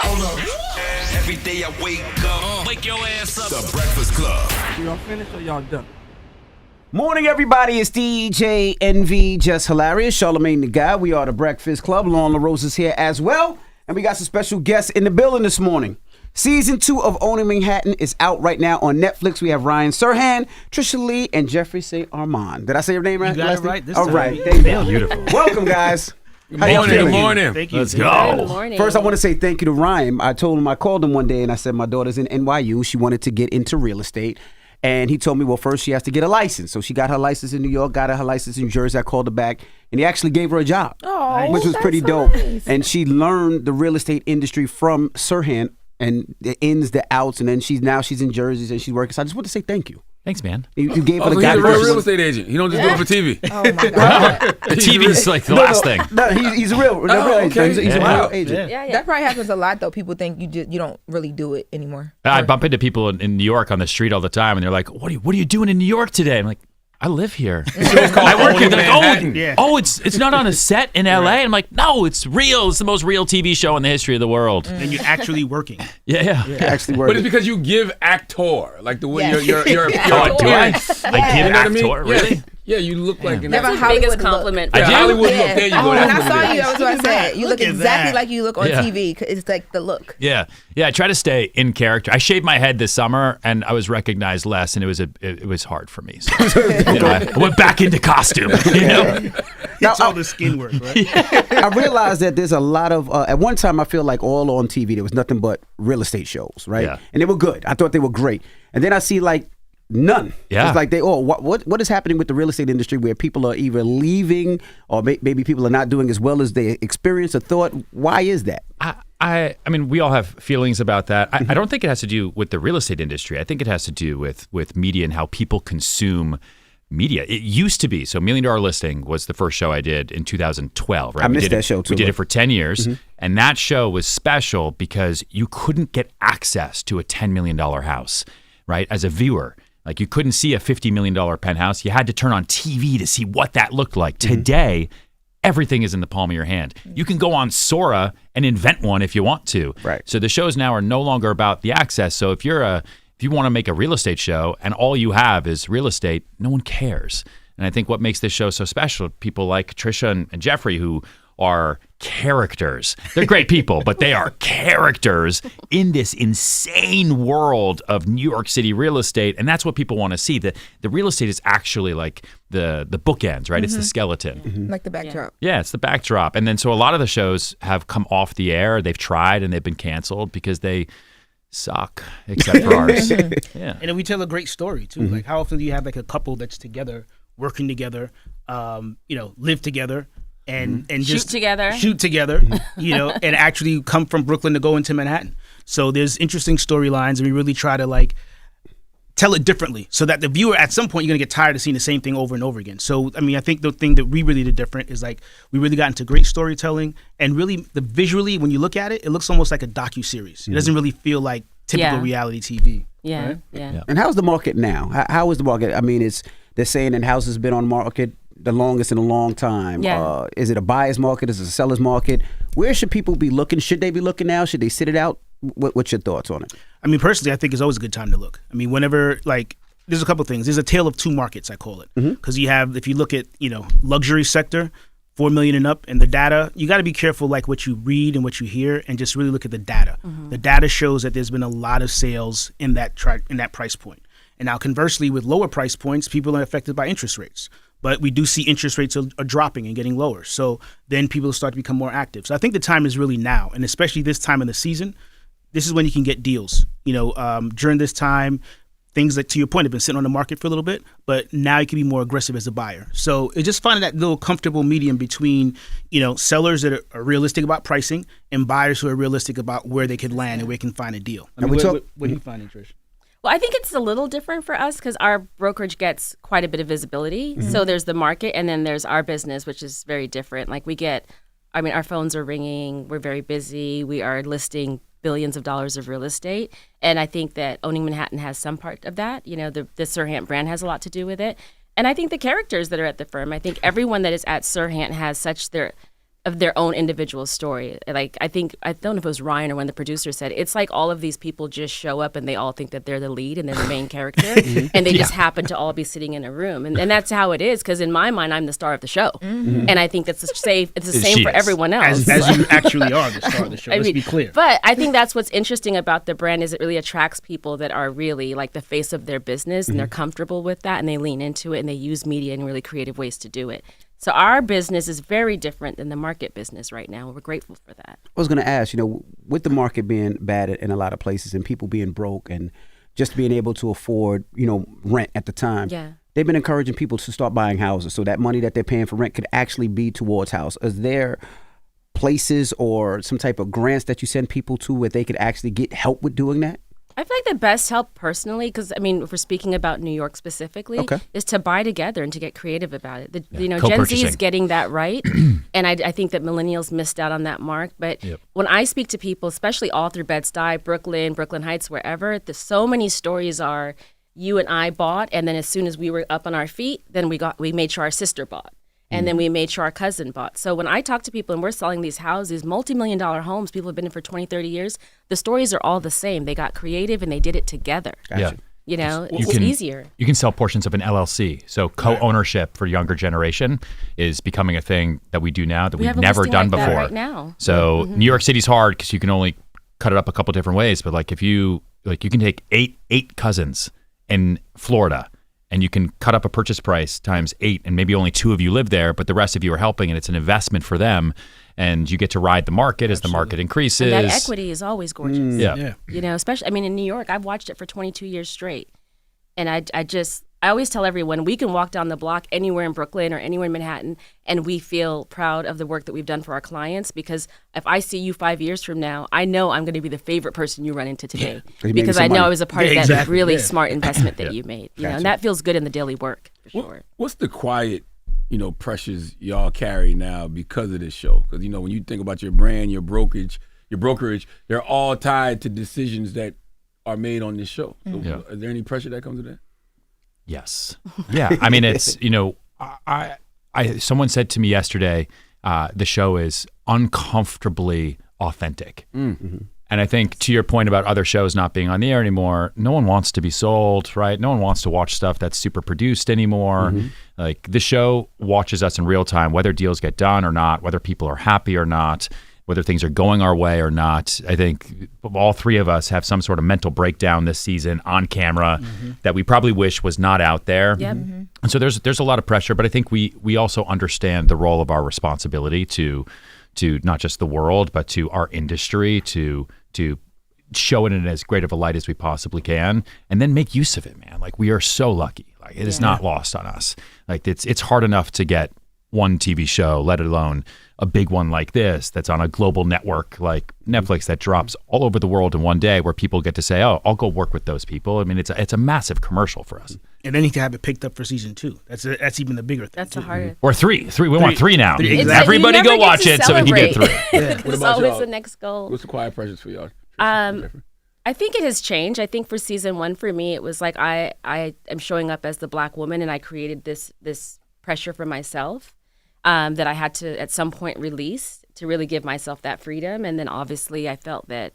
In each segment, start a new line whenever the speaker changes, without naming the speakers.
Every day I wake up, wake your ass up.
The Breakfast Club.
Y'all finished or y'all done?
Morning, everybody. It's DJ NV, Jess Hilarious, Charlamagne the Guy. We are the Breakfast Club. Loren LoRosa's here as well. And we got some special guests in the building this morning. Season 2 of Owning Manhattan is out right now on Netflix. We have Ryan Serhant, Tricia Lee, and Jeffrey Arromand. Did I say your name right?
You got it right this
All
time.
right. There you go.
Beautiful.
Welcome, guys.
Good morning.
Thank you.
Let's go.
Good morning.
First, I want to say thank you to Ryan. I called him one day and I said my daughter's in NYU. She wanted to get into real estate. And he told me, well, first she has to get a license. So she got her license in New York, got her license in New Jersey. I called her back, and he actually gave her a job, which was pretty dope.
Nice.
And she learned the real estate industry from Serhant and the ins, the outs, and then she's in Jersey and she's working. So I just want to say thank you.
Thanks, man.
You gave her
Oh,
the
so he's a real
guy.
estate agent. He don't just do it for TV.
Oh my God.
The TV's like the last thing.
No, he's a real agent.
okay.
He's a real agent.
Yeah. That probably happens a lot though. People think you don't really do it anymore.
I bump into people in New York on the street all the time, and they're like, "What are you doing in New York today?" I'm like, "I live here. I work here." They're like, "Oh, it's not on a set in LA." I'm like, "No, it's real. It's the most real TV show in the history of the world."
And you're actually working.
Yeah.
Actually
But
working.
it's because you give actor, like the way
Yes.
your
Oh, do I?
appearance.
I give
You know what I mean?
actor, really?
Yeah, you look like an
Never
actor.
Hollywood
biggest
look.
compliment.
I do?
Hollywood look.
Yeah.
There you go.
When
That's
I
what
saw
it
you,
is.
I was going to say, you look
Look at
exactly
that.
like you look on
Yeah.
TV. It's like the look.
Yeah. I try to stay in character. I shaved my head this summer, and I was recognized less, and it was hard for me. So, I went back into costume.
It's all the skin work, right?
I realized that there's a lot of at one time I feel like all on TV there was nothing but real estate shows, right?
Yeah.
And they were good. I thought they were great. And then I see like none.
Yeah.
It's like what is happening with the real estate industry where people are either leaving or maybe people are not doing as well as they experienced or thought. Why is that?
I mean, we all have feelings about that. I don't think it has to do with the real estate industry. I think it has to do with media and how people consume media. It used to be. So $1 Million Listing was the first show I did in 2012. Right?
I missed that show too.
We did it for 10 years. And that show was special because you couldn't get access to a $10 million house, right? As a viewer. Like you couldn't see a $50 million penthouse. You had to turn on TV to see what that looked like. Today, everything is in the palm of your hand. You can go on Sora and invent one if you want to.
Right.
So the shows now are no longer about the access. So if you want to make a real estate show and all you have is real estate, no one cares. And I think what makes this show so special, people like Tricia and Jeffrey who are characters. They're great people, but they are characters in this insane world of New York City real estate. And that's what people want to see. The real estate is actually like the bookends, right? It's the skeleton.
Like the backdrop.
Yeah, it's the backdrop. And then so a lot of the shows have come off the air. They've tried and they've been canceled because they suck, except for ours. Yeah.
And then we tell a great story too. Like how often do you have like a couple that's together, working together, live together, and just shoot together, and actually come from Brooklyn to go into Manhattan. So there's interesting storylines, and we really try to like tell it differently so that the viewer at some point you're gonna get tired of seeing the same thing over and over again. So I mean, I think the thing that we really did different is like we really got into great storytelling, and really the visually when you look at it, it looks almost like a docu-series. It doesn't really feel like typical reality TV.
Yeah,
right?
yeah.
And how's the market now? How is the market? I mean, they're saying that house has been on market the longest in a long time.
Yeah.
Is it a buyer's market? Is it a seller's market? Where should people be looking? Should they be looking now? Should they sit it out? What's your thoughts on it?
I mean, personally, I think it's always a good time to look. I mean, whenever there's a couple things. There's a tale of two markets, I call it, because if you look at luxury sector, 4 million and up, and the data, you got to be careful like what you read and what you hear, and just really look at the data. The data shows that there's been a lot of sales in that price point. And now, conversely, with lower price points, people are affected by interest rates. But we do see interest rates are dropping and getting lower. So then people start to become more active. So I think the time is really now, and especially this time of the season, this is when you can get deals. During this time, things that, to your point, have been sitting on the market for a little bit, but now you can be more aggressive as a buyer. So it's just finding that little comfortable medium between, sellers that are realistic about pricing and buyers who are realistic about where they could land and where they can find a deal. I mean, what are you finding, Trish?
Well, I think it's a little different for us because our brokerage gets quite a bit of visibility. So there's the market and then there's our business, which is very different. Like our phones are ringing. We're very busy. We are listing billions of dollars of real estate. And I think that Owning Manhattan has some part of that. The Serhant brand has a lot to do with it. And I think the characters that are at the firm, I think everyone that is at Serhant has their own individual story. Like I don't know if it was Ryan or when the producer said it's like all of these people just show up and they all think that they're the lead and they're the main character and they just happen to all be sitting in a room and that's how it is because in my mind I'm the star of the show and I think that's the same for everyone else.
As you actually are the star of the show. Let's be clear.
But I think that's what's interesting about the brand is it really attracts people that are really like the face of their business and they're comfortable with that and they lean into it and they use media in really creative ways to do it. So our business is very different than the market business right now. We're grateful for that.
I was going to ask, with the market being bad in a lot of places and people being broke and just being able to afford, rent at the time, they've been encouraging people to start buying houses so that money that they're paying for rent could actually be towards house. Is there places or some type of grants that you send people to where they could actually get help with doing that?
I feel like the best help personally, because if we're speaking about New York specifically, is to buy together and to get creative about it. Gen Z is getting that right, and I think that millennials missed out on that mark. But when I speak to people, especially all through Bed-Stuy, Brooklyn Heights, wherever, so many stories are you and I bought, and then as soon as we were up on our feet, then we made sure our sister bought. And then we made sure our cousin bought. So when I talk to people and we're selling these houses, multi-million-dollar homes, people have been in for 20, 30 years, the stories are all the same. They got creative and they did it together.
Yeah.
It's easier.
You can sell portions of an LLC. So co-ownership for younger generation is becoming a thing that we do now that we've never done before.
Right now.
So New York City's hard because you can only cut it up a couple different ways. But like if you can take eight cousins in Florida and you can cut up a purchase price times 8 and maybe only 2 of you live there, but the rest of you are helping and it's an investment for them and you get to ride the market as the market increases.
And that equity is always gorgeous.
Yeah.
Especially, in New York, I've watched it for 22 years straight. And I always tell everyone, we can walk down the block anywhere in Brooklyn or anywhere in Manhattan and we feel proud of the work that we've done for our clients because if I see you 5 years from now, I know I'm going to be the favorite person you run into today because I know I was a part of that really smart investment that you made. And that feels good in the daily work for sure.
What's the quiet, pressures y'all carry now because of this show? Because, when you think about your brand, your brokerage, they're all tied to decisions that are made on this show. So is there any pressure that comes with that?
Yes. Yeah. It's, someone said to me yesterday, the show is uncomfortably authentic. Mm-hmm. And I think to your point about other shows not being on the air anymore, no one wants to be sold, right? No one wants to watch stuff that's super produced anymore. Mm-hmm. Like the show watches us in real time, whether deals get done or not, whether people are happy or not, whether things are going our way or not. I think all three of us have some sort of mental breakdown this season on camera that we probably wish was not out there.
Yep.
Mm-hmm. And so there's a lot of pressure, but I think we also understand the role of our responsibility to not just the world, but to our industry, to show it in as great of a light as we possibly can, and then make use of it, man. Like we are so lucky. Like it is not lost on us. Like it's hard enough to get one TV show, let alone a big one like this that's on a global network like Netflix that drops all over the world in one day where people get to say, oh, I'll go work with those people. It's a massive commercial for us.
And then you can have it picked up for season 2. That's even the bigger thing.
That's the harder.
Or 3. We want 3 now.
Exactly.
Everybody go watch it so we can get 3.
It's always the next goal.
What's the quiet pressures for y'all?
I think it has changed. I think for season 1 for me, it was like I am showing up as the Black woman and I created this pressure for myself. That I had to at some point release to really give myself that freedom. And then obviously I felt that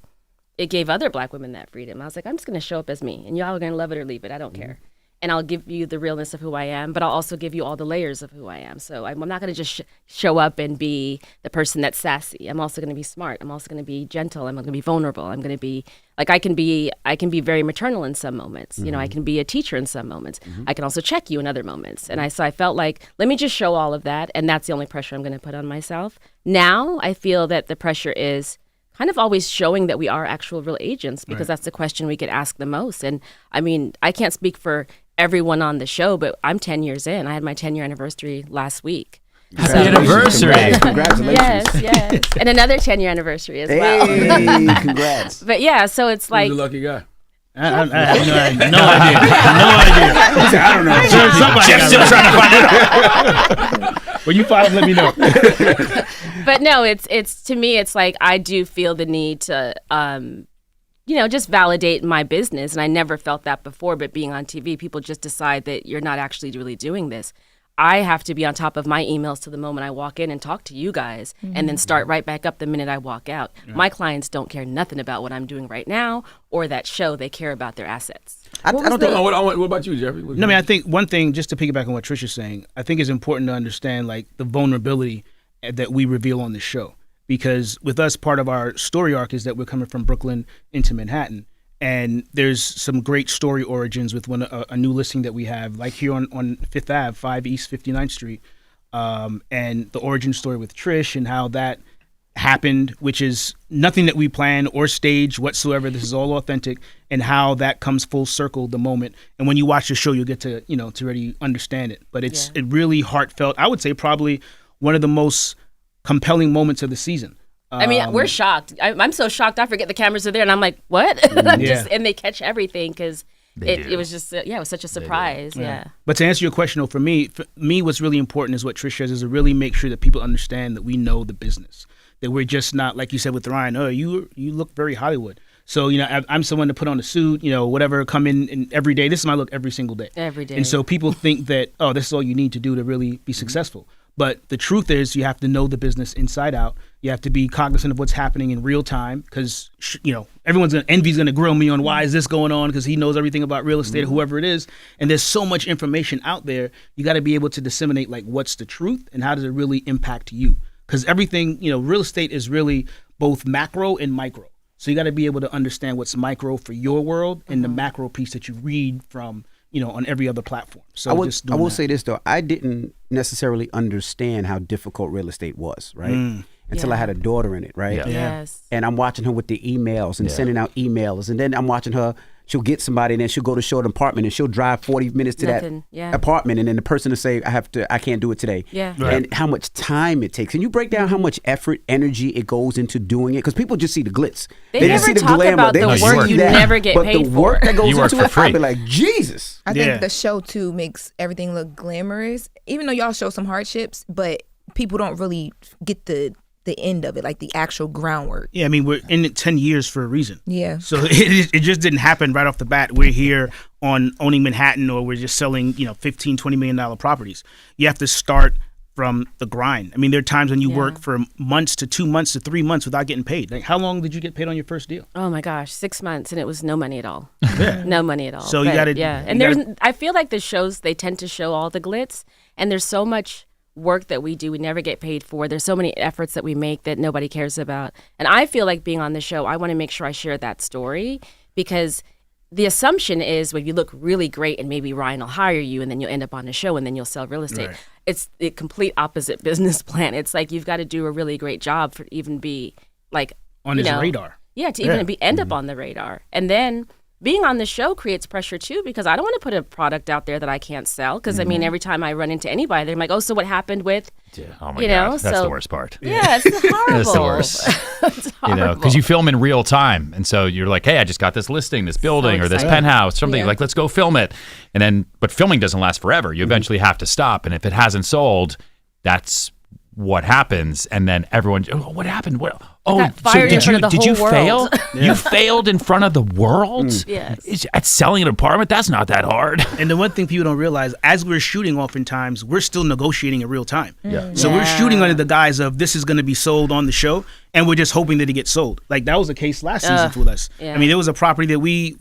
it gave other Black women that freedom. I was like, I'm just going to show up as me and y'all are going to love it or leave it. I don't care. And I'll give you the realness of who I am, but I'll also give you all the layers of who I am. So I'm not going to just show up and be the person that's sassy. I'm also going to be smart. I'm also going to be gentle. I'm going to be vulnerable. I'm going to be like, I can be very maternal in some moments. I can be a teacher in some moments. I can also check you in other moments. And I felt like, let me just show all of that. And that's the only pressure I'm going to put on myself. Now I feel that the pressure is kind of always showing that we are actual real agents because that's the question we get asked the most. And I can't speak for everyone on the show, but I'm 10 years in. I had my 10-year anniversary last week.
Happy anniversary.
Congratulations.
Yes. And another 10-year anniversary as well.
Hey, congrats.
But yeah, so it's like...
Who's the lucky guy?
I have no idea. I don't know.
Jeff's still trying to find it out.
When you find out, let me know.
But no, it's to me, it's like I do feel the need to... just validate my business. And I never felt that before, but being on TV, people just decide that you're not actually really doing this. I have to be on top of my emails to the moment I walk in and talk to you guys, and then start right back up the minute I walk out. My clients don't care nothing about what I'm doing right now or that show. They care about their assets.
I don't think.
What about you, Jeffrey?
No, I mean, I think one thing, just to piggyback on what Tricia's saying, I think it's important to understand like the vulnerability that we reveal on the show. Because with us, part of our story arc is that we're coming from Brooklyn into Manhattan. And there's some great story origins with a new listing that we have, like here on Fifth Ave, 5 East 59th Street. And the origin story with Trish and how that happened, which is nothing that we planned or staged whatsoever. This is all authentic, and how that comes full circle the moment. And when you watch the show, you'll get to, to really understand it. But it really heartfelt. I would say probably one of the most compelling moments of the season.
I mean, we're shocked. I'm so shocked. I forget the cameras are there, and I'm like, what? And they catch everything because it was just, it was such a surprise. Yeah.
But to answer your question, though, for me, what's really important is what Trish says, is to really make sure that people understand that we know the business. That we're just not, like you said with Ryan, you look very Hollywood. So, I'm someone to put on a suit, whatever, come in every day. This is my look every single day.
Every day.
And so people think that, this is all you need to do to really be successful. But the truth is, you have to know the business inside out. You have to be cognizant of what's happening in real time, because Envy's gonna grill me on why is this going on, because he knows everything about real estate or whoever it is. And there's so much information out there. You got to be able to disseminate like what's the truth and how does it really impact you? Because everything, real estate is really both macro and micro. So you got to be able to understand what's micro for your world and the macro piece that you read from, on every other platform. So I will
say this though, I didn't necessarily understand how difficult real estate was, right? Until I had a daughter in it, right?
Yeah. Yes.
And I'm watching her with the emails and sending out emails, and then I'm watching her. She'll get somebody, and then she'll go to show an apartment, and she'll drive 40 minutes to that apartment, and then the person will say, I can't do it today.
Yeah.
Right.
And how much time it takes. And you break down how much effort, energy it goes into doing it, because people just see the glitz.
They
just
never
see the
talk
glamour.
about
They
the
just
work
see
you
that.
never get
but
paid
the work
for.
that goes
You work
into
for
it,
free.
I'll be like, Jesus.
I think the show too makes everything look glamorous, even though y'all show some hardships, but people don't really get the end of it, like the actual groundwork.
Yeah, I mean, we're in it 10 years for a reason.
Yeah.
So it just didn't happen right off the bat. We're here on owning Manhattan, or we're just selling, $15, $20 million properties. You have to start from the grind. I mean, there are times when you work for months to 2 months to 3 months without getting paid. Like, how long did you get paid on your first deal?
Oh my gosh, 6 months, and it was no money at all. No money at all.
So you gotta-
and I feel like the shows, they tend to show all the glitz, and there's so much work that we do we never get paid for. There's so many efforts that we make that nobody cares about. And I feel like being on the show, I want to make sure I share that story, because the assumption is when you look really great and maybe Ryan will hire you and then you'll end up on the show and then you'll sell real estate.
Right.
It's the complete opposite business plan. It's like you've got to do a really great job for even be like
On his radar.
Yeah, to even end up on the radar. And then being on the show creates pressure too, because I don't want to put a product out there that I can't sell. Because I mean, every time I run into anybody, they're like, "Oh, so what happened with?"
Oh my God, that's the worst part.
Yeah, it's horrible.
That's the worst.
It's horrible.
Because you film in real time, and so you're like, "Hey, I just got this listing, this building, or this penthouse, something."
Yeah.
Like, let's go film it. And then, but filming doesn't last forever. You eventually have to stop, and if it hasn't sold, that's what happens. And then everyone, "Oh, what happened? What? Oh,
got
so
fired in front of the
did you
whole
fail?
world."
You failed in front of the world?
Yes.
At selling an apartment, that's not that hard.
And the one thing people don't realize, as we're shooting, oftentimes we're still negotiating in real time.
Yeah.
So we're shooting under the guise of this is going to be sold on the show, and we're just hoping that it gets sold. Like that was the case last season with us.
Yeah.
I mean, there was a property that we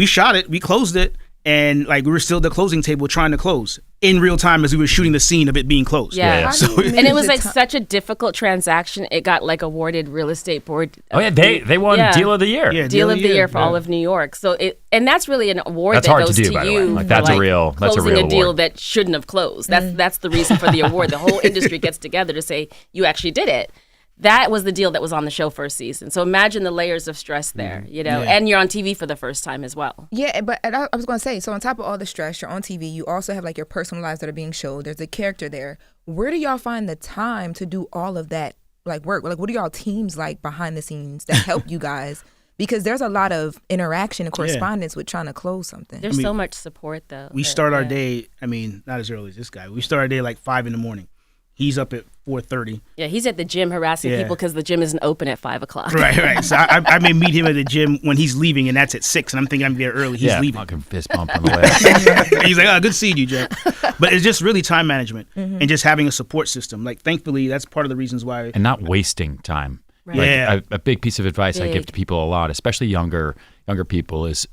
shot it, we closed it, and like we were still at the closing table trying to close in real time as we were shooting the scene of it being closed.
Yeah.
So
And it was like such a difficult transaction. It got like awarded real estate board.
Oh yeah, they won Deal of the Year.
Yeah,
Deal of the year for all of New York. So and that's really an award
That's
that
hard
goes
to do,
to
by the way.
you.
Like,
for,
that's a real
closing a deal
award.
that shouldn't have closed. That's the reason for the award. The whole industry gets together to say you actually did it. That was the deal that was on the show first season. So imagine the layers of stress there, and you're on TV for the first time as well.
Yeah, but I was going to say, so on top of all the stress, you're on TV, you also have like your personal lives that are being showed. There's a character there. Where do y'all find the time to do all of that like work? Like, what are y'all teams like behind the scenes that help you guys? Because there's a lot of interaction and correspondence with trying to close something.
There's so much support though.
we start our day, I mean, not as early as this guy. We start our day like 5 a.m. He's up at 4:30.
Yeah, he's at the gym harassing
Yeah.
people because the gym isn't open at 5 o'clock.
Right. So I may meet him at the gym when he's leaving, and that's at 6. And I'm thinking I'm there early. He's leaving.
Fucking fist bump on the way.
And he's like, "Oh, good seeing you, Jeff." But it's just really time management and just having a support system. Like, thankfully, that's part of the reasons why.
And not wasting time.
Right.
Like,
Yeah.
a big piece of advice I give to people a lot, especially younger people, is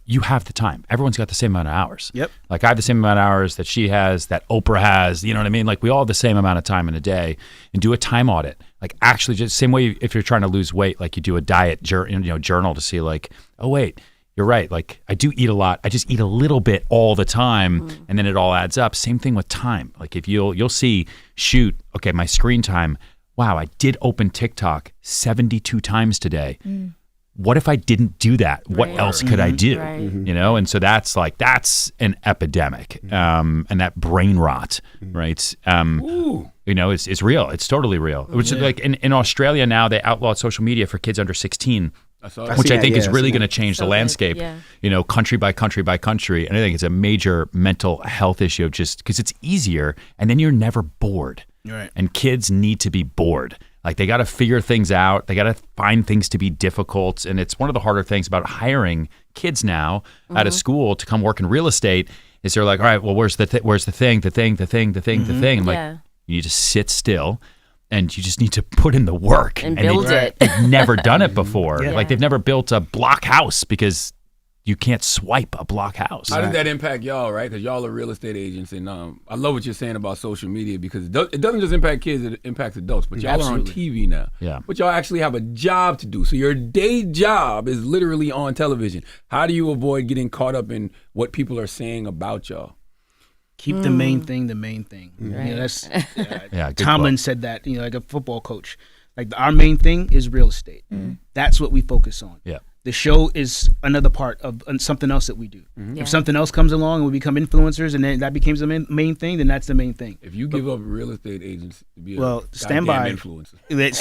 you have the time. Everyone's got the same amount of hours.
Yep.
Like, I have the same amount of hours that she has, that Oprah has. You know what I mean? Like, we all have the same amount of time in a day. And do a time audit. Like, actually, just same way if you're trying to lose weight, like you do a diet journal to see, like, oh wait, you're right. Like, I do eat a lot. I just eat a little bit all the time, and then it all adds up. Same thing with time. Like, if you'll see, okay, my screen time. Wow, I did open TikTok 72 times today. What if I didn't do that? What else could I do?
Right.
You know, and so that's an epidemic, and that brain rot, right? You know, it's real. It's totally real. Which is like in Australia now, they outlawed social media for kids under 16. Which I think is really going to change the landscape, you know, country by country by country. And I think it's a major mental health issue of just because it's easier and then you're never bored.
Right.
And kids need to be bored. Like, they got to figure things out. They got to find things to be difficult. And it's one of the harder things about hiring kids now out of school to come work in real estate is they're like, all right, well, where's the thing? I'm like, you need to sit still. And you just need to put in the work.
And build it.
They've never done it before.
Yeah.
Like, they've never built a block house because you can't swipe a block house.
How does that impact y'all, right? Because y'all are real estate agents, and I love what you're saying about social media because it doesn't just impact kids, it impacts adults. But y'all are on TV now.
Yeah.
But y'all actually have a job to do. So your day job is literally on television. How do you avoid getting caught up in what people are saying about y'all?
Keep the main thing the main thing.
Right.
You know, that's
good
Tomlin
quote.
said that, you know, like a football coach. Like, our main thing is real estate. That's what we focus on.
Yeah.
The show is another part of something else that we do.
Yeah.
If something else comes along and we become influencers and then that becomes the main thing, then that's the main thing.
If you give up real estate agents to be
stand
goddamn
by.
influencer.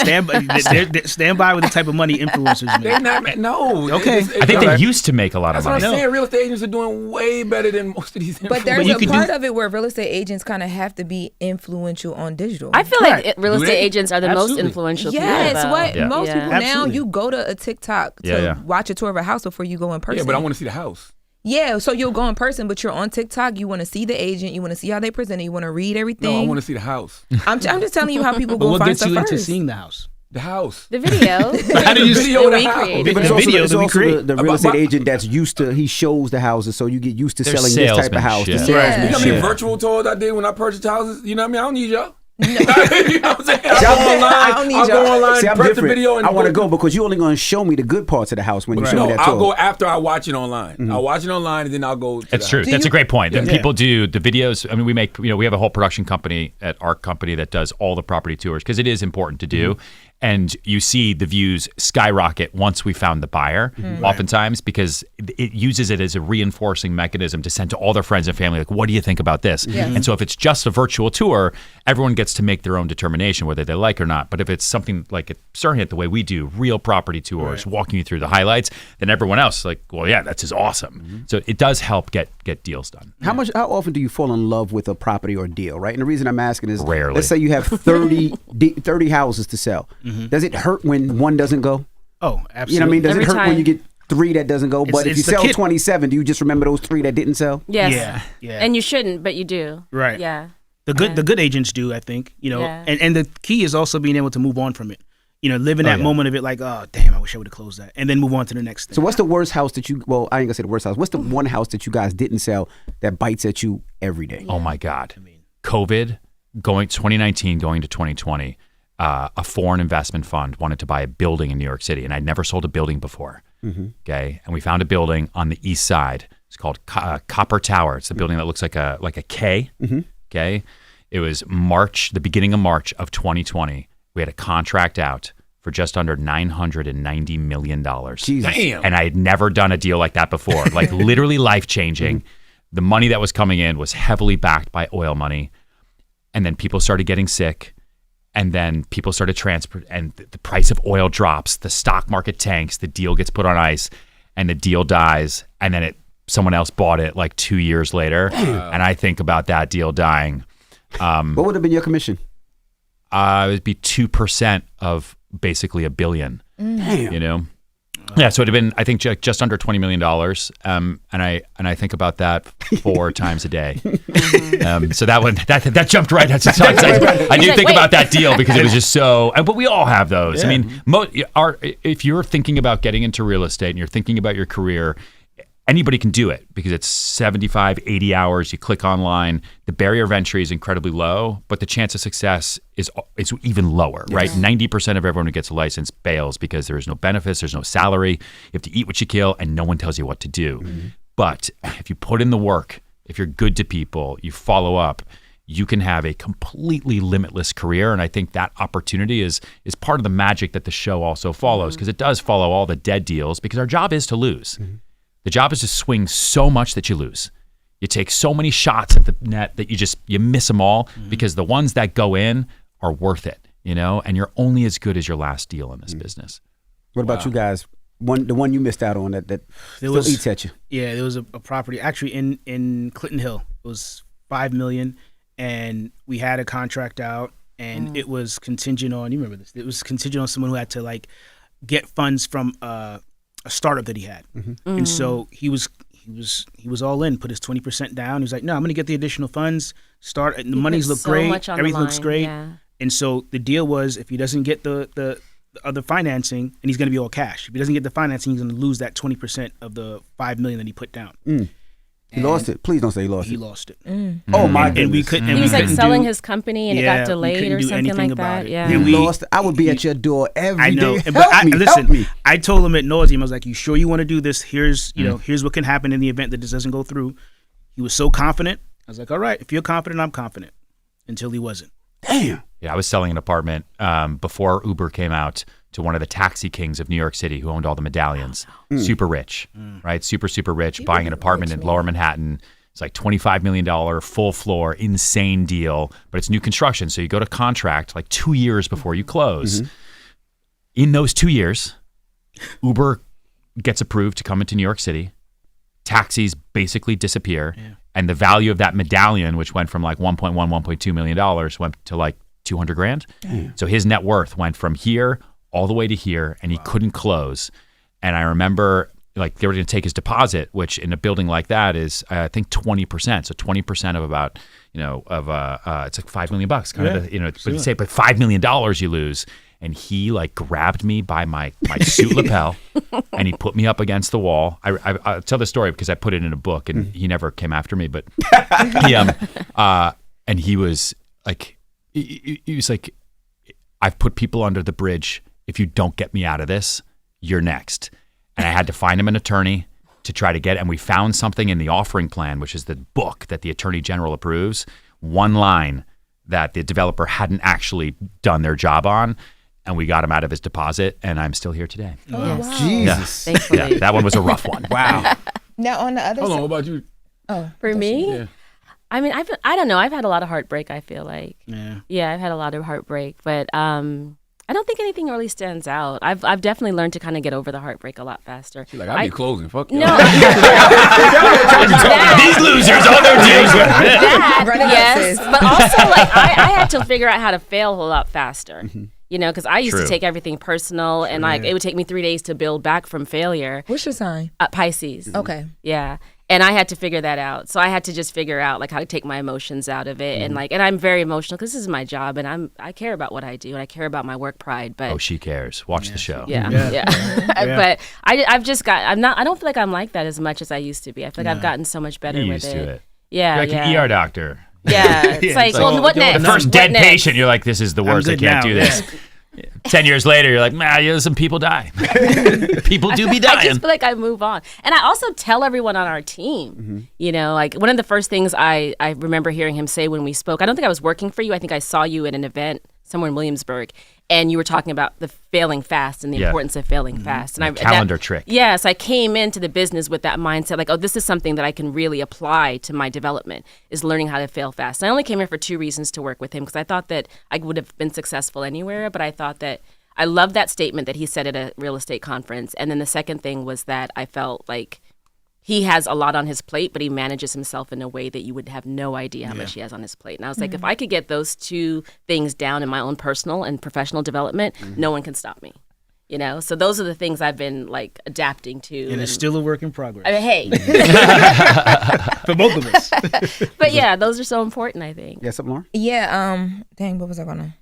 Stand by with the type of money influencers
They're
make.
not, no.
Okay.
I think they used to make a lot of
That's what
money.
I'm saying. Real estate agents are doing way better than most of these influencers.
But there's
you
a
can
part of it where real estate agents kind of have to be influential on digital.
I feel
Right.
like real
Do
estate
they?
agents are the most
Absolutely.
influential people.
Yes,
though.
what
Yeah.
most
Yeah.
people now,
Absolutely.
you go to a TikTok to
Yeah.
watch a tour of a house before you go in person.
Yeah, but I want to see the house.
Yeah, so you'll go in person, but you're on TikTok. You want to see the agent. You want to see how they present it. You want to read everything.
No, I want to see the house.
I'm just telling you how people
But
go
what
find
gets
stuff
you into
first.
seeing the house?
The house.
The video.
How do you
The video of the house.
recreate.
But
The video
it's
that we
also
create.
the real estate agent that's used to, he shows the houses, so you get used to
There's
selling this type of house. The
salesmanship.
Yeah.
You know how many
Yeah.
virtual tours I did when I purchased houses? You know what I mean? I don't need y'all. You know what I'm saying?
I don't need
I'll go
y'all.
online,
See, I'm
press the
different.
video, and
I want to go because you're only going to show me the good parts of the house when you show
No,
me that
I'll
tour.
go after I watch it online. I'll watch it online, and then I'll go. To
That's
the
true.
house.
That's a great point.
Yeah.
People do the videos. I mean, we have a whole production company at our company that does all the property tours because it is important to do. And you see the views skyrocket once we found the buyer, oftentimes, because it uses it as a reinforcing mechanism to send to all their friends and family, like, what do you think about this? And so if it's just a virtual tour, everyone gets to make their own determination whether they like or not. But if it's something like at Serhant, the way we do real property tours, walking you through the highlights, then everyone else is like, well, yeah, that's just awesome. So it does help get deals done.
How often do you fall in love with a property or deal, right? And the reason I'm asking is,
Rarely.
let's say you have 30 houses to sell. Does it hurt when one doesn't go?
Oh, absolutely.
You know what I mean? Does
Every
it hurt when
time.
you get 3 that doesn't go? But if you
it's the
sell
kid.
27, do you just remember those 3 that didn't sell?
Yes.
Yeah.
And you shouldn't, but you do.
Right.
Yeah.
The good agents do, I think, you know,
Yeah.
and the key is also being able to move on from it. You know, live in that
yeah.
moment of it, like, oh damn, I wish I would have closed that, and then move on to the next thing.
So what's the worst house that you? Well, I ain't gonna say the worst house. What's the one house that you guys didn't sell that bites at you every day?
Oh my God. COVID, 2019 going to 2020, a foreign investment fund wanted to buy a building in New York City, and I'd never sold a building before. Okay, and we found a building on the east side. It's called Copper Tower. It's the building that looks like a K. Okay, it was the beginning of March of 2020. We had a contract out for just under $990 million.
Jesus.
Damn.
And I had never done a deal like that before, like literally life-changing. The money that was coming in was heavily backed by oil money. And then people started getting sick. And then people started transfer, and the price of oil drops, the stock market tanks, the deal gets put on ice, and the deal dies. And then someone else bought it like 2 years later. And I think about that deal dying.
What would have been your commission?
It would be 2% of basically $1 billion.
Damn.
You know. Yeah, so it'd have been, I think, just under $20 million, and I think about that 4 times a day. So that jumped right. That's so exciting. I do think about that deal because it was just so. But we all have those.
Yeah.
I mean, if you're thinking about getting into real estate and you're thinking about your career, anybody can do it because it's 75, 80 hours. You click online. The barrier of entry is incredibly low, but the chance of success is even lower, right? 90% of everyone who gets a license bails because there is no benefits, there's no salary. You have to eat what you kill, and no one tells you what to do. But if you put in the work, if you're good to people, you follow up, you can have a completely limitless career. And I think that opportunity is part of the magic that the show also follows, because it does follow all the dead deals, because our job is to lose. The job is to swing so much that you lose. You take so many shots at the net that you miss them all, because the ones that go in are worth it, you know, and you're only as good as your last deal in this business.
What about you guys? The one you missed out on that still eats at you.
Yeah, there was a property actually in Clinton Hill. It was $5 million, and we had a contract out, and it was contingent on. You remember this? It was contingent on someone who had to like get funds from a startup that he had, and so he was all in. Put his 20% down. He was like, "No, I'm going to get the additional funds. Start. And the money's look great. Everything looks great."
Yeah.
And so the deal was, if he doesn't get the other financing, and he's going to be all cash. If he doesn't get the financing, he's going to lose that 20% of the $5 million that he put down.
He lost it. Please don't say he lost it.
He lost it.
Oh my goodness.
And we couldn't.
He was like selling his company, and it got delayed or something like that.
It.
Yeah.
You lost it. I would be at your door every day.
I know.
Help me,
listen,
help me.
I told him at nauseum, I was like, "You sure you want to do this? Here's what can happen in the event that this doesn't go through." He was so confident. I was like, "All right, if you're confident, I'm confident." Until he wasn't.
Damn.
Yeah, I was selling an apartment before Uber came out to one of the taxi kings of New York City who owned all the medallions. Super rich, right? Super rich, buying an apartment in Lower Manhattan. It's like $25 million, full floor, insane deal, but it's new construction. So you go to contract like 2 years before you close. In those 2 years, Uber gets approved to come into New York City. Taxis basically disappear. Yeah. And the value of that medallion, which went from like $1.2 million, went to like 200 grand. Damn. So his net worth went from here all the way to here, and he couldn't close. And I remember like they were going to take his deposit, which in a building like that is I think 20%. So 20% of about, it's like $5 million kind of, but you say, but $5 million you lose. And he like grabbed me by my suit lapel and he put me up against the wall. I'll tell the story because I put it in a book, and he never came after me, but and he was like, I've put people under the bridge. If you don't get me out of this, you're next. And I had to find him an attorney to try to get it. And we found something in the offering plan, which is the book that the Attorney General approves, one line that the developer hadn't actually done their job on. And we got him out of his deposit, and I'm still here today.
Oh,
Yes.
wow.
Jesus.
Thankfully.
Yeah, that one was a rough one.
Wow.
Now on the other
Hold on,
side.
what about you?
Oh,
For me,
Yeah.
I mean, I don't know. I've had a lot of heartbreak, I feel like.
Yeah.
I've had a lot of heartbreak, but I don't think anything really stands out. I've definitely learned to kind of get over the heartbreak a lot faster.
She's like, I'll be closing. Fuck you.
No.
These losers, all their deals were
That,
Run it up,
yes,
sis.
but also like I had to figure out how to fail a lot faster. You know, because I used
True.
to take everything personal, and like it would take me 3 days to build back from failure.
What's your sign?
Pisces.
Okay.
Yeah. And I had to figure that out. So I had to just figure out like how to take my emotions out of it, and I'm very emotional because this is my job, and I care about what I do, and I care about my work pride. But
Oh, she cares. Watch the show.
yeah. But I've just got. I don't feel like I'm like that as much as I used to be. I feel like I've gotten so much better
You're
with
used to it.
Yeah.
You're like
yeah.
an ER doctor.
Yeah. It's like, well, what next?
The first
What
dead
next?
patient, you're like, this is the worst. I
good
can't
now.
do this. 10 years later, you're like, some people die. People do be
I
dying.
just feel like I move on. And I also tell everyone on our team, you know, like one of the first things I remember hearing him say when we spoke, I don't think I was working for you. I think I saw you at an event somewhere in Williamsburg, and you were talking about the failing fast and the importance of failing fast. And
calendar trick.
Yes, I came into the business with that mindset, like, oh, this is something that I can really apply to my development, is learning how to fail fast. And I only came here for 2 reasons to work with him, because I thought that I would have been successful anywhere, but I thought that I loved that statement that he said at a real estate conference. And then the second thing was that I felt like he has a lot on his plate, but he manages himself in a way that you would have no idea how much he has on his plate. And I was like, if I could get those two things down in my own personal and professional development, no one can stop me. You know, so those are the things I've been like adapting to.
And it's still a work in progress.
I mean, hey.
For both of us.
But yeah, those are so important, I think.
Yes, Lauren?
Yeah, dang, what was I gonna?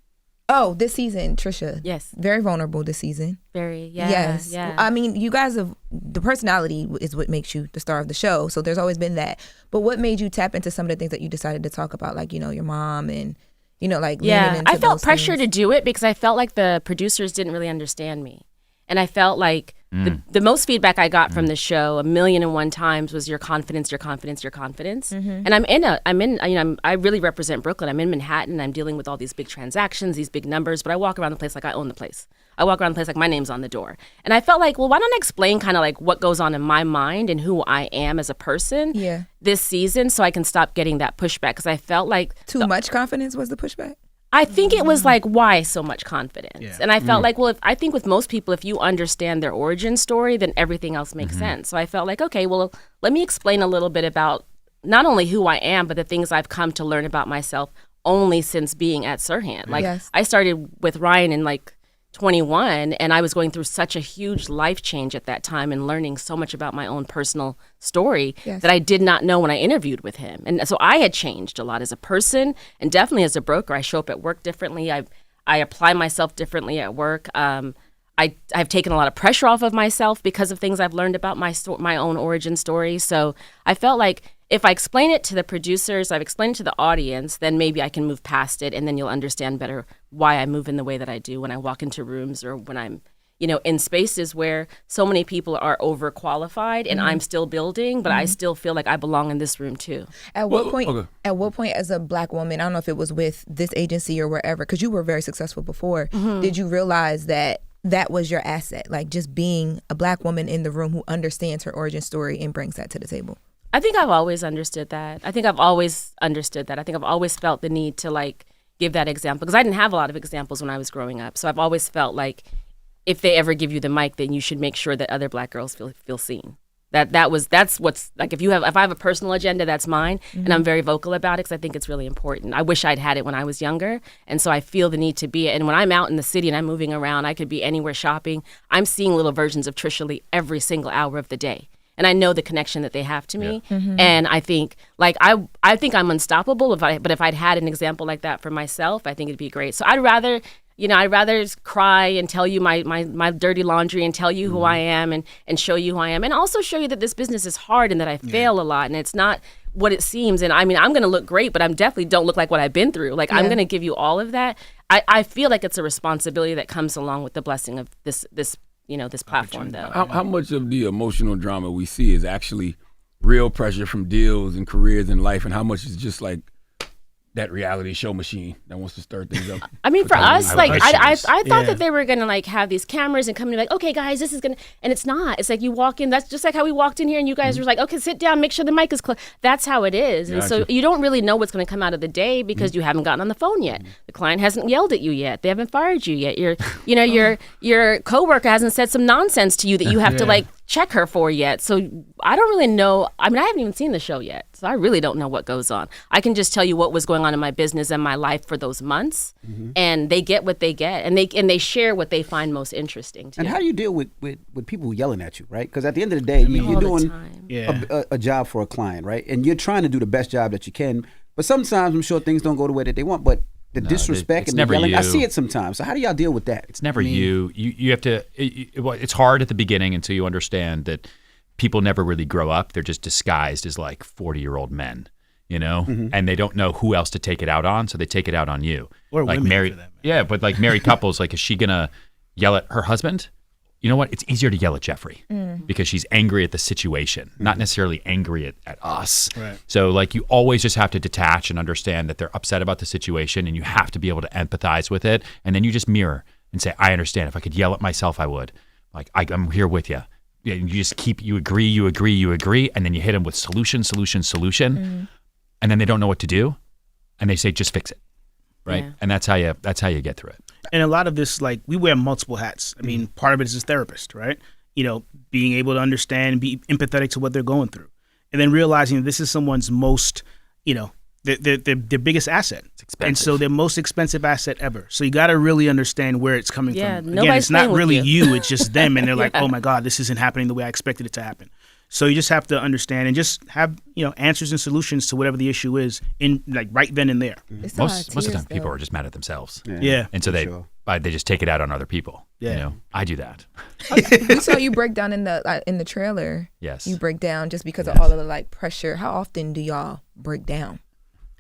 Oh, this season, Tricia.
Yes.
Very vulnerable this season.
Very, yeah.
Yes.
Yeah.
I mean, you guys have, the personality is what makes you the star of the show. So there's always been that. But what made you tap into some of the things that you decided to talk about, like, you know, your mom and, you know, like, leaning into
I felt
those
pressure
things?
to do it because I felt like the producers didn't really understand me. And I felt like the most feedback I got from the show 1,000,001 times was your confidence, your confidence, your confidence. And I really represent Brooklyn. I'm in Manhattan. I'm dealing with all these big transactions, these big numbers, but I walk around the place like I own the place. I walk around the place like my name's on the door. And I felt like, well, why don't I explain kind of like what goes on in my mind and who I am as a person this season so I can stop getting that pushback? Because I felt like
Too much confidence was the pushback?
I think it was like, why so much confidence?
Yeah.
And I felt like, well, I think with most people, if you understand their origin story, then everything else makes sense. So I felt like, okay, well, let me explain a little bit about not only who I am, but the things I've come to learn about myself only since being at Serhant. Like I started with Ryan in like 21, and I was going through such a huge life change at that time and learning so much about my own personal story that I did not know when I interviewed with him. And so I had changed a lot as a person and definitely as a broker. I show up at work differently. I apply myself differently at work. I've taken a lot of pressure off of myself because of things I've learned about my own origin story. So I felt like if I explain it to the producers, I've explained it to the audience, then maybe I can move past it, and then you'll understand better why I move in the way that I do when I walk into rooms or when I'm, you know, in spaces where so many people are overqualified and I'm still building, but I still feel like I belong in this room too.
At what point as a Black woman, I don't know if it was with this agency or wherever, because you were very successful before, did you realize that that was your asset, like just being a Black woman in the room who understands her origin story and brings that to the table?
I think I've always understood that. I think I've always felt the need to like give that example because I didn't have a lot of examples when I was growing up. So I've always felt like if they ever give you the mic, then you should make sure that other Black girls feel seen. That's what's like if I have a personal agenda, that's mine, and I'm very vocal about it because I think it's really important. I wish I'd had it when I was younger, and so I feel the need to be it. And when I'm out in the city and I'm moving around, I could be anywhere shopping. I'm seeing little versions of Tricia Lee every single hour of the day. And I know the connection that they have to me. And I think, like, I think I'm unstoppable. But if I'd had an example like that for myself, I think it'd be great. So I'd rather cry and tell you my dirty laundry and tell you who I am and show you who I am. And also show you that this business is hard and that I fail a lot. And it's not what it seems. And I mean, I'm going to look great, but I'm definitely don't look like what I've been through. Like, I'm going to give you all of that. I feel like it's a responsibility that comes along with the blessing of this platform, though.
How much of the emotional drama we see is actually real pressure from deals and careers in life, and how much is just like that reality show machine that wants to stir things up?
I mean, for us, like, I thought that they were going to, like, have these cameras and come in like, okay, guys, this is going to, and it's not. It's like you walk in, that's just like how we walked in here and you guys were like, okay, sit down, make sure the mic is closed. That's how it is. And so you don't really know what's going to come out of the day because you haven't gotten on the phone yet. The client hasn't yelled at you yet. They haven't fired you yet. Your coworker hasn't said some nonsense to you that you have to, like, check her for yet. So I don't really know. I mean, I haven't even seen the show yet. So I really don't know what goes on. I can just tell you what was going on in my business and my life for those months. And they get what they get. And they share what they find most interesting too.
And how do you deal with people yelling at you, right? Because at the end of the day, you're doing a job for a client, right? And you're trying to do the best job that you can. But sometimes I'm sure things don't go the way that they want. But the disrespect and the yelling, I see it sometimes. So how do y'all deal with that?
It's never you. You have to. It's hard at the beginning until you understand that people never really grow up. They're just disguised as like 40-year-old men, you know, and they don't know who else to take it out on, so they take it out on you.
Or
like
women,
married,
for that matter.
yeah, but like married couples, like, is she gonna yell at her husband? You know what? It's easier to yell at Jeffrey because she's angry at the situation, not necessarily angry at us.
Right.
So like you always just have to detach and understand that they're upset about the situation, and you have to be able to empathize with it. And then you just mirror and say, I understand. If I could yell at myself, I would. Like, I'm here with you. Yeah, you just you agree, and then you hit them with solution. And then they don't know what to do. And they say, just fix it. Right.
Yeah.
And that's how you get through it.
And a lot of this, like, we wear multiple hats. I mean, part of it is as therapist, right? being able to understand, be empathetic to what they're going through, and then realizing this is someone's most, their biggest asset. It's
expensive.
And so their most expensive asset ever. So you got to really understand where it's coming
Yeah,
from. Again,
nobody's
it's not
playing with
really
you.
it's just them, and they're like,
Yeah.
oh my God, this isn't happening the way I expected it to happen. So you just have to understand and just have answers and solutions to whatever the issue is in like right then and there.
It's a lot
Most of the time,
tears,
people
though.
are just mad at themselves.
Yeah.
And so they just take it out on other people.
Yeah.
I do that.
We saw you break down in the trailer.
Yes.
You break down just because of all of the like pressure. How often do y'all break down?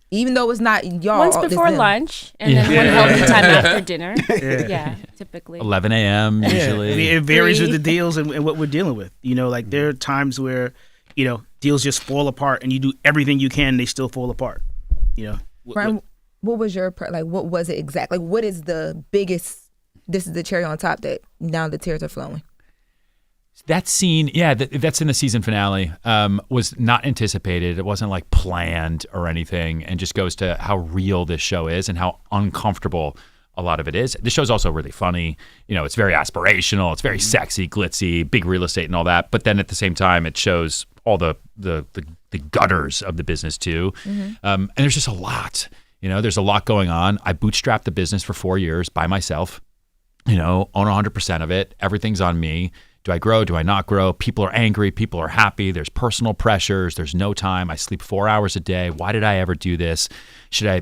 Even though it's not y'all.
Once
it's
before
them.
lunch, and then one healthy time after dinner. Yeah, typically.
11 a.m. usually.
I mean, it varies with
Three.
the deals and what we're dealing with. Like there are times where, deals just fall apart and you do everything you can, they still fall apart.
Ryan, what was your what was it exactly? Like, what is the biggest? This is the cherry on top that now the tears are flowing.
That scene, that's in the season finale, was not anticipated. It wasn't like planned or anything, and just goes to how real this show is and how uncomfortable a lot of it is. The show's also really funny. It's very aspirational. It's very sexy, glitzy, big real estate and all that. But then at the same time, it shows all the gutters of the business too. And there's just a lot. There's a lot going on. I bootstrapped the business for 4 years by myself. Own 100% of it. Everything's on me. Do I grow? Do I not grow? People are angry. People are happy. There's personal pressures. There's no time. I sleep 4 hours a day. Why did I ever do this? Should I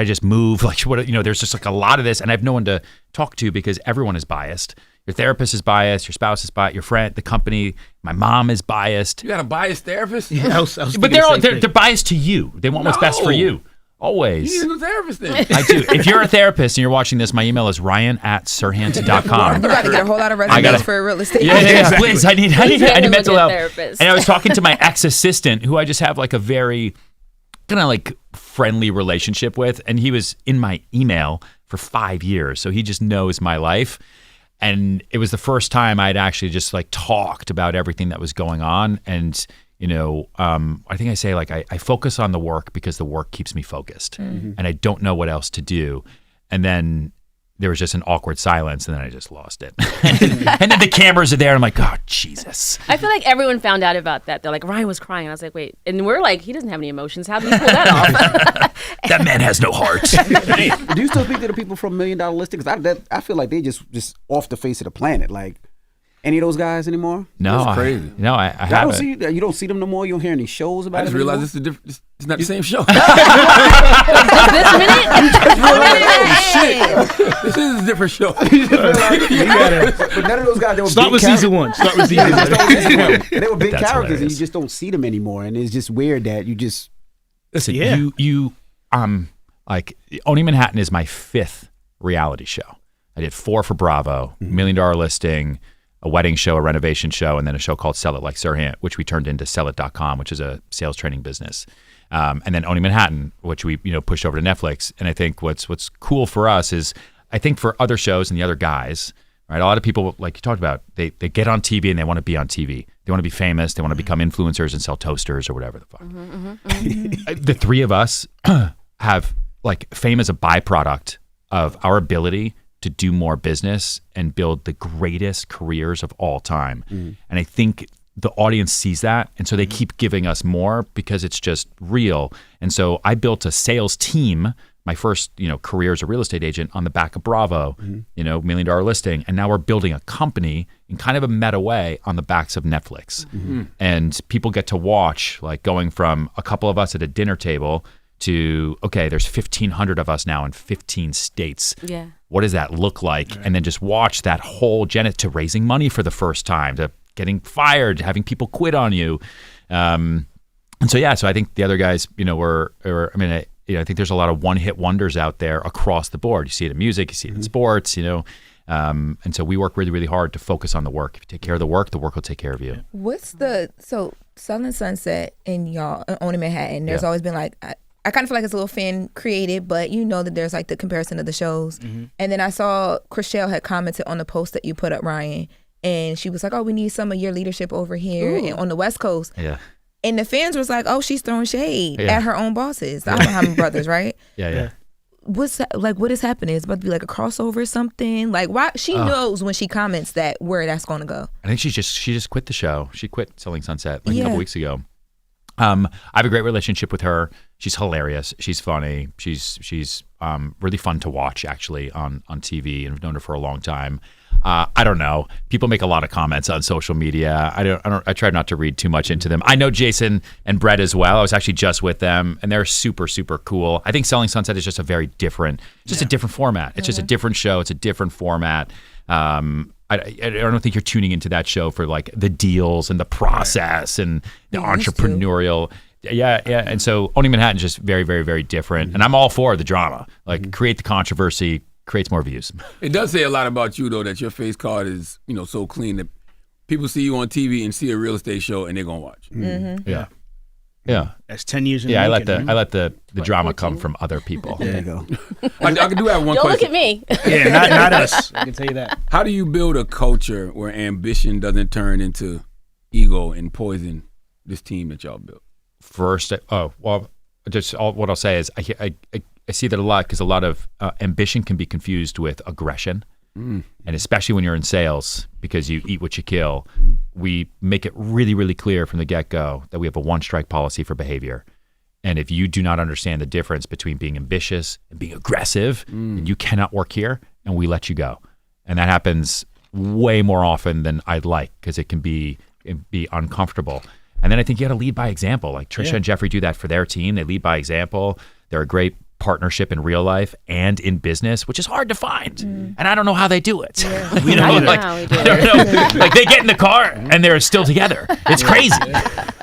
just move? Like, there's just like a lot of this, and I have no one to talk to because everyone is biased. Your therapist is biased. Your spouse is biased. Your friend, the company, my mom is biased.
You got a biased therapist?
I was
But
thinking
they're
the
all
same
they're
thing.
biased to you. They want what's best for
No.
you. Always.
You need a new therapist then.
I do. If you're a therapist and you're watching this, my email is ryan@serhant.com.
You got to get a whole lot of
I
resumes
gotta-
for real estate.
Yeah, please. I need
Legit
mental help.
therapist.
And I was talking to my ex-assistant, who I just have like a very kind of like friendly relationship with, and he was in my email for 5 years, so he just knows my life. And it was the first time I'd actually just like talked about everything that was going on. And I think I say like I focus on the work because the work keeps me focused, and I don't know what else to do. And then there was just an awkward silence, and then I just lost it. And then the cameras are there, and I'm like, oh, Jesus.
I feel like everyone found out about that. They're like, Ryan was crying. I was like, wait. And we're like, he doesn't have any emotions. How did he pull that off?
That man has no heart.
Do you still speak to the people from $1 Million Listings? I feel like they just off the face of the planet. Like, any of those guys anymore?
No,
That's crazy.
I haven't.
You don't see them no more. You don't hear any shows about
I
it.
just realized it's not the same show.
This minute?
This is a different show.
But none of those guys. They were
Start
big
with season one. Start with season one.
They were big
That's
characters, and
hilarious.
you just don't see them anymore. And it's just weird that you just.
Listen,
Yeah.
you like Owning Manhattan is my 5th reality show. I did 4 for Bravo, $1 Million Listing, a wedding show, a renovation show, and then a show called Sell It Like Serhant, which we turned into sellit.com, which is a sales training business. And then Owning Manhattan, which we pushed over to Netflix. And I think what's cool for us is, I think for other shows and the other guys, right? A lot of people, like you talked about, they get on TV and they want to be on TV. They want to be famous. They want to become influencers and sell toasters or whatever the fuck. The 3 of us have like fame as a byproduct of our ability to do more business and build the greatest careers of all time. And I think the audience sees that, and so they keep giving us more because it's just real. And so I built a sales team, my first career as a real estate agent, on the back of Bravo, $1 Million Listing, and now we're building a company in kind of a meta way on the backs of Netflix. And people get to watch, like, going from a couple of us at a dinner table to, okay, there's 1,500 of us now in 15 states.
Yeah.
What does that look like? And then just watch that whole journey to raising money for the first time, to getting fired, having people quit on you. And so I think the other guys, I think there's a lot of one-hit wonders out there across the board. You see it in music, you see it in sports, and so we work really, really hard to focus on the work. If you take care of the work will take care of you.
What's Selling Sunset and y'all Owning Manhattan? There's
Yeah.
always been like I kind of feel like it's a little fan created, but that there's like the comparison of the shows. And then I saw Chriselle had commented on the post that you put up, Ryan, and she was like, "Oh, we need some of your leadership over here and on the West Coast."
Yeah.
And the fans was like, "Oh, she's throwing shade
Yeah.
at her own bosses." The Arromand brothers, right?
Yeah.
what is happening? It's about to be like a crossover or something. Like, why she knows when she comments that where that's going to go.
I think she just quit the show. She quit Selling Sunset like a couple weeks ago. I have a great relationship with her. She's hilarious. She's funny. She's really fun to watch actually on TV, and I've known her for a long time. I don't know. People make a lot of comments on social media. I try not to read too much into them. I know Jason and Brett as well. I was actually just with them, and they're super, super cool. I think Selling Sunset is just a very different, a different format. It's just a different show. It's a different format. I don't think you're tuning into that show for like the deals and the process and the entrepreneurial. Yeah. And so Owning Manhattan is just very, very, very different. And I'm all for the drama. Like create the controversy, creates more views.
It does say a lot about you though that your face card is so clean that people see you on TV and see a real estate show and they're gonna watch.
Yeah.
That's 10 years in
I
the
let
making,
the drama come from other people.
There you go.
I do have one
Don't
question.
look at me.
Yeah, not us. I can tell you that.
How do you build a culture where ambition doesn't turn into ego and poison this team that y'all built?
First, what I'll say is I see that a lot because a lot of ambition can be confused with aggression. And especially when you're in sales, because you eat what you kill, we make it really, really clear from the get-go that we have a one-strike policy for behavior. And if you do not understand the difference between being ambitious and being aggressive, then you cannot work here, and we let you go. And that happens way more often than I'd like because it can be uncomfortable. And then I think you got to lead by example. Like Tricia and Jeffrey do that for their team. They lead by example. They're a great partnership in real life and in business, which is hard to find. And I don't know how they do it.
I don't know how we do
I don't know. Like they get in the car and they're still together. It's crazy.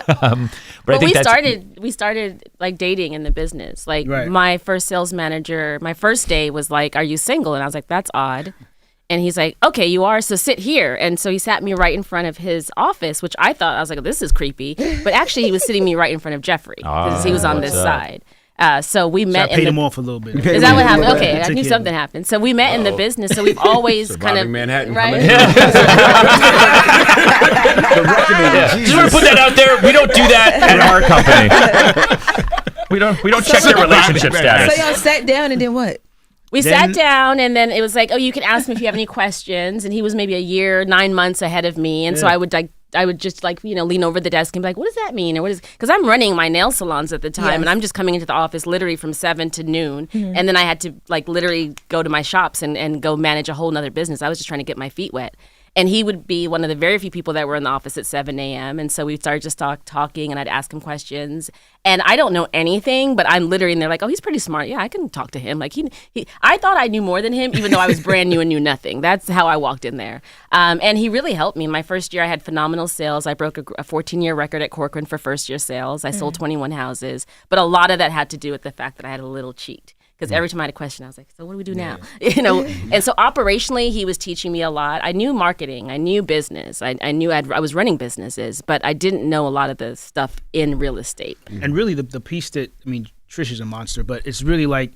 But I think
we started like dating in the business. Like
Right.
my first sales manager, my first day was like, "Are you single?" And I was like, "That's odd." And he's like, "Okay, you are, so sit here." And so he sat me right in front of his office, which I thought, I was like, oh, this is creepy. But actually he was sitting me right in front of Jeffrey because he was on this side. So we
So I
met
paid
in
him
the,
off a little bit.
is that what happened? Okay, I
Took
knew
care
something
of
happened. So we met in the business. So we've always kind of
Surviving Manhattan
right.
coming in.
just want to put that out there. We don't do that at our company. We don't check their relationship status.
So y'all sat down and then what?
We
Then-
sat down and then it was like, oh, you can ask me if you have any questions. And he was maybe a year, 9 months ahead of me. And so I would just like, lean over the desk and be like, what does that mean? Or what is, because I'm running my nail salons at the time and I'm just coming into the office literally from 7 to noon. And then I had to like literally go to my shops and go manage a whole nother business. I was just trying to get my feet wet. And he would be one of the very few people that were in the office at 7 a.m. And so we started just talking and I'd ask him questions. And I don't know anything, but I'm literally in there like, oh, he's pretty smart. Yeah, I can talk to him. Like I thought I knew more than him, even though I was brand new and knew nothing. That's how I walked in there. And he really helped me. My first year, I had phenomenal sales. I broke a 14-year record at Corcoran for first-year sales. I sold 21 houses. But a lot of that had to do with the fact that I had a little cheat. Because every time I had a question, I was like, so what do we do now? And so operationally, he was teaching me a lot. I knew marketing. I knew business. I knew I was running businesses, but I didn't know a lot of the stuff in real estate.
And really the piece that, Tricia's a monster, but it's really like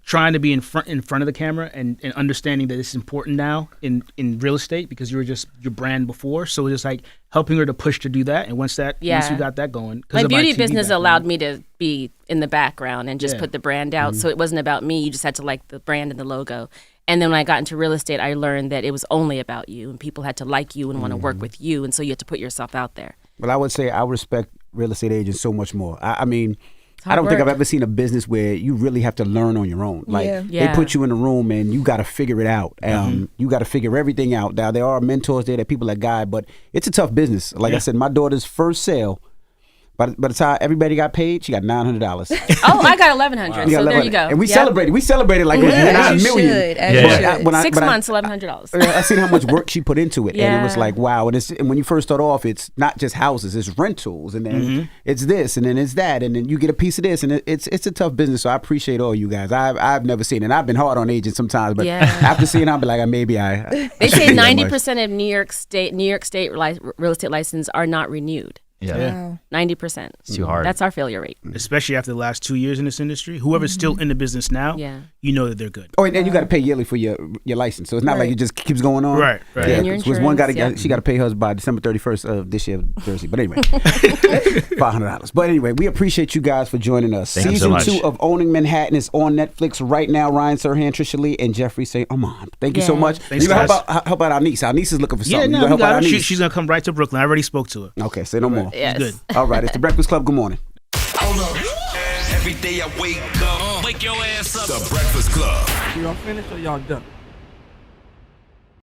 trying to be in front of the camera and understanding that it's important now in real estate because you were just your brand before. So it's like helping her to push to do that. And once you got that going.
My beauty business allowed me to be in the background and just put the brand out. So it wasn't about me. You just had to like the brand and the logo. And then when I got into real estate, I learned that it was only about you and people had to like you and want to work with you. And so you had to put yourself out there.
Well, I would say I respect real estate agents so much more. I don't think I've ever seen a business where you really have to learn on your own. Like they put you in a room and you got to figure it out. You got to figure everything out. Now there are mentors there, that people that guide, but it's a tough business. Like I said, my daughter's first sale, by the time everybody got paid, she got $900.
Oh, I got $1,100. So there you go.
And we celebrated. We celebrated like it was $9 million.
6 months, $1,100.
I seen how much work she put into it, and it was like, wow. And when you first start off, it's not just houses, it's rentals, and then it's this, and then it's that, and then you get a piece of this, and it's a tough business. So I appreciate all you guys. I've never seen it. And I've been hard on agents sometimes, but after seeing it, I'll be like, maybe I
They say 90% of New York State real estate licenses are not renewed.
Yeah.
Wow.
90%.
It's too hard.
That's our failure rate.
Especially after the last 2 years in this industry. Whoever's still in the business now,
Yeah.
you know that they're good.
Oh, and you got to pay yearly for your license, so it's not like
Right.
it just keeps going on.
Right.
Yeah,
And your
'cause one
insurance,
she got to pay hers by December 31st of this year, Thursday. But anyway, $500. But anyway, we appreciate you guys for joining us.
Thank you so
Season
much.
2 of Owning Manhattan is on Netflix right now. Ryan Serhant, Tricia Lee, and Jeffrey say, Arromand. Thank you so
Yeah.
much.
Thanks,
You gonna
guys.
help out our niece. Our niece is looking for
Yeah,
something.
no,
you
we
gonna help out
got
our
her.
niece.
She's going to come right to Brooklyn. I already spoke to her.
Okay, say no more.
Yes.
Good.
All right, it's the Breakfast Club. Good morning.
Hold up. Every day I wake up. Wake your ass up. The Breakfast Club.
Y'all finished or y'all done?